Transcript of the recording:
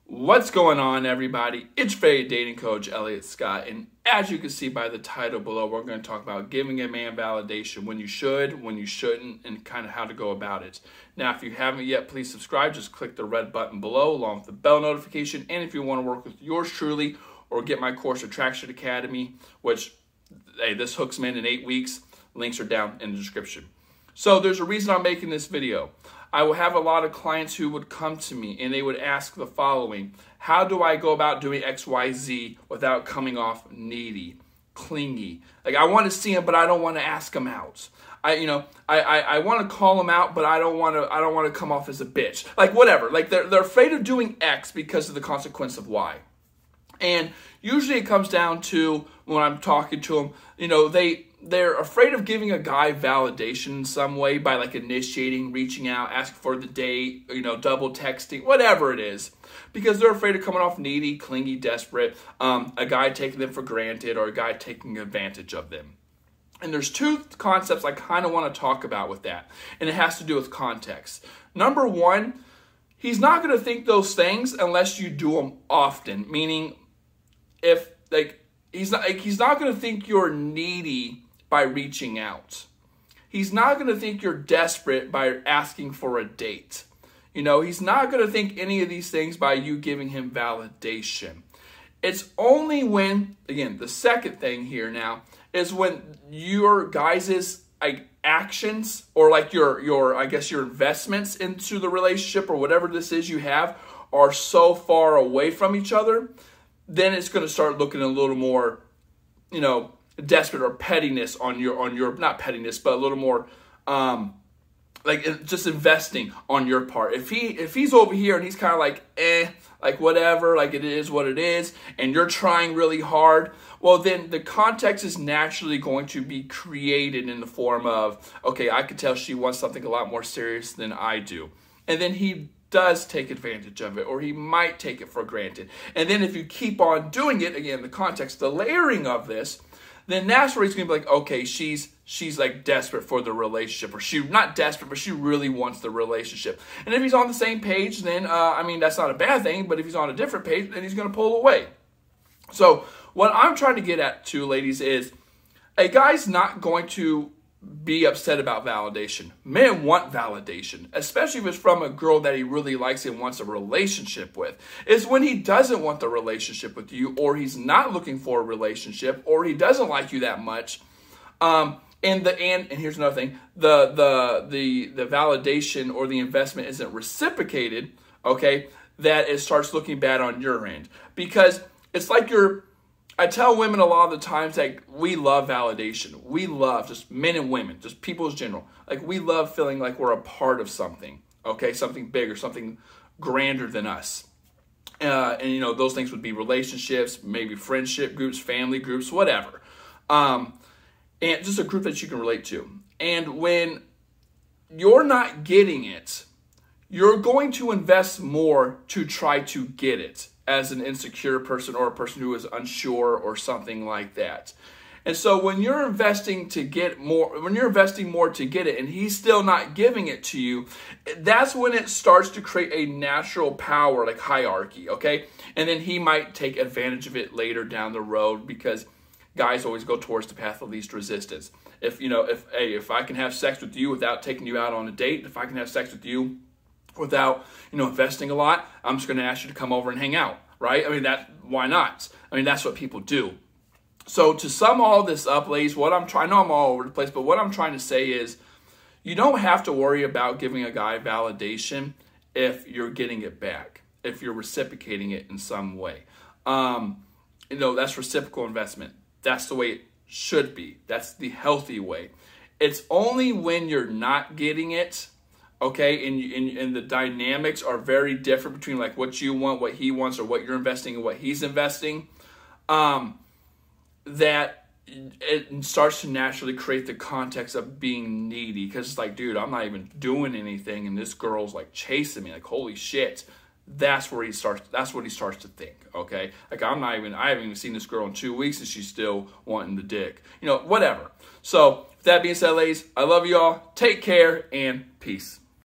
What's going on, everybody? It's Fated Dating Coach Elliott Scott, and as you can see by the title below, we're going to talk about giving a man validation, when you should, when you shouldn't, and kind of how to go about it. Now, if you haven't yet, please subscribe. Just click the red button below along with the bell notification. And if you want to work with yours truly or get my course, Attraction Academy, which, hey, this hooks men in 8 weeks, links are down in the description. So there's a reason I'm making this video. I will have a lot of clients who would come to me and they would ask the following: how do I go about doing XYZ without coming off needy, clingy? Like, I want to see him, but I don't want to ask him out. I want to call him out, but I don't want to come off as a bitch. Like, whatever. Like, they're afraid of doing X because of the consequence of Y. And usually it comes down to, when I'm talking to them, they're afraid of giving a guy validation in some way by like initiating, reaching out, asking for the date, double texting, whatever it is, because they're afraid of coming off needy, clingy, desperate, a guy taking them for granted or a guy taking advantage of them. And there's two concepts I kind of want to talk about with that, and it has to do with context. Number one, he's not going to think those things unless you do them often, meaning he's not going to think you're needy by reaching out. He's not going to think you're desperate by asking for a date. He's not going to think any of these things by you giving him validation. It's only when, again, the second thing here now is when your guys' actions or like your investments into the relationship or whatever this is you have are so far away from each other, then it's going to start looking a little more, desperate or pettiness on your not pettiness, but a little more just investing on your part. If he's over here and he's kind of like whatever, like it is what it is, and you're trying really hard, well, then the context is naturally going to be created in the form of, okay, I could tell she wants something a lot more serious than I do. And then he does take advantage of it, or he might take it for granted. And then if you keep on doing it, again, the context, the layering of this, then that's where he's going to be like, okay, she's like desperate for the relationship, or she not desperate, but she really wants the relationship. And if he's on the same page, then, that's not a bad thing, but if he's on a different page, then he's going to pull away. So what I'm trying to get at too, ladies, is a guy's not going to be upset about validation. Men want validation, especially if it's from a girl that he really likes and wants a relationship with. It's when he doesn't want the relationship with you, or he's not looking for a relationship, or he doesn't like you that much. And here's another thing: the validation or the investment isn't reciprocated. Okay, that it starts looking bad on your end, because it's like I tell women a lot of the times that we love validation. We love, just men and women, just people in general. Like, we love feeling like we're a part of something, okay? Something bigger, something grander than us. Those things would be relationships, maybe friendship groups, family groups, whatever. And just a group that you can relate to. And when you're not getting it, you're going to invest more to try to get it, as an insecure person or a person who is unsure or something like that. And so when you're investing to get more, when you're investing more to get it and he's still not giving it to you, that's when it starts to create a natural power, like hierarchy, okay? And then he might take advantage of it later down the road, because guys always go towards the path of least resistance. If I can have sex with you without taking you out on a date, if I can have sex with you without, investing a lot, I'm just going to ask you to come over and hang out, right? Why not? That's what people do. So to sum all this up, ladies, I know I'm all over the place, but what I'm trying to say is, you don't have to worry about giving a guy validation if you're getting it back, if you're reciprocating it in some way. That's reciprocal investment. That's the way it should be. That's the healthy way. It's only when you're not getting it, okay, and the dynamics are very different between like what you want, what he wants, or what you're investing and what he's investing, that it starts to naturally create the context of being needy. Because it's like, dude, I'm not even doing anything, and this girl's like chasing me, like, holy shit. That's what he starts to think, okay? Like, I haven't even seen this girl in 2 weeks and she's still wanting the dick. Whatever. So, with that being said, ladies, I love you all. Take care and peace.